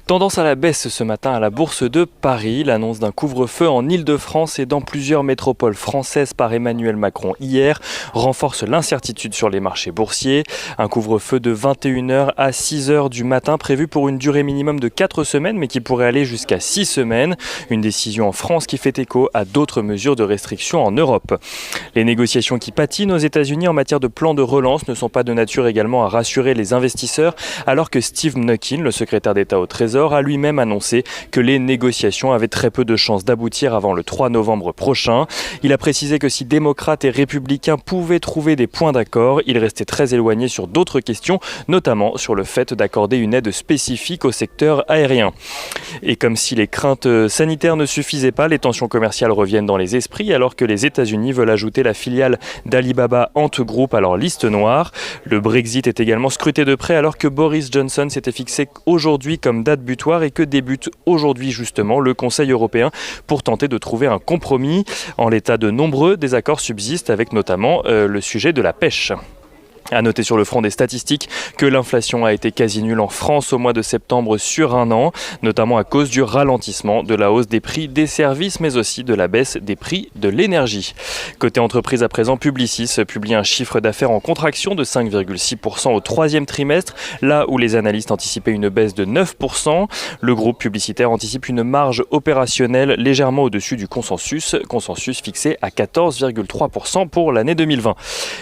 Tendance à la baisse ce matin à la Bourse de Paris. L'annonce d'un couvre-feu en Île-de-France et dans plusieurs métropoles françaises par Emmanuel Macron hier renforce l'incertitude sur les marchés boursiers. Un couvre-feu de 21h à 6h du matin prévu pour une durée minimum de 4 semaines mais qui pourrait aller jusqu'à 6 semaines. Une décision en France qui fait écho à d'autres mesures de restriction en Europe. Les négociations qui patinent aux États-Unis en matière de plan de relance ne sont pas de nature également à rassurer les investisseurs alors que Steve Mnuchin, le secrétaire d'État au Trésor, a lui-même annoncé que les négociations avaient très peu de chances d'aboutir avant le 3 novembre prochain. Il a précisé que si démocrates et républicains pouvaient trouver des points d'accord, il restait très éloigné sur d'autres questions, notamment sur le fait d'accorder une aide spécifique au secteur aérien. Et comme si les craintes sanitaires ne suffisaient pas, les tensions commerciales reviennent dans les esprits alors que les États-Unis veulent ajouter la filiale d'Alibaba Ant Group à leur liste noire. Le Brexit est également scruté de près alors que Boris Johnson s'était fixé aujourd'hui comme date butoir et que débute aujourd'hui justement le Conseil européen pour tenter de trouver un compromis. En l'état, de nombreux désaccords subsistent avec notamment le sujet de la pêche. À noter sur le front des statistiques que l'inflation a été quasi nulle en France au mois de septembre sur un an, notamment à cause du ralentissement de la hausse des prix des services, mais aussi de la baisse des prix de l'énergie. Côté entreprise à présent, Publicis publie un chiffre d'affaires en contraction de 5,6% au troisième trimestre, là où les analystes anticipaient une baisse de 9%. Le groupe publicitaire anticipe une marge opérationnelle légèrement au-dessus du consensus fixé à 14,3% pour l'année 2020.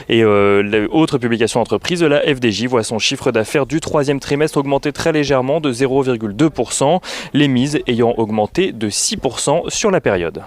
Et autre publication entreprise, la FDJ voit son chiffre d'affaires du troisième trimestre augmenter très légèrement de 0,2%, les mises ayant augmenté de 6% sur la période.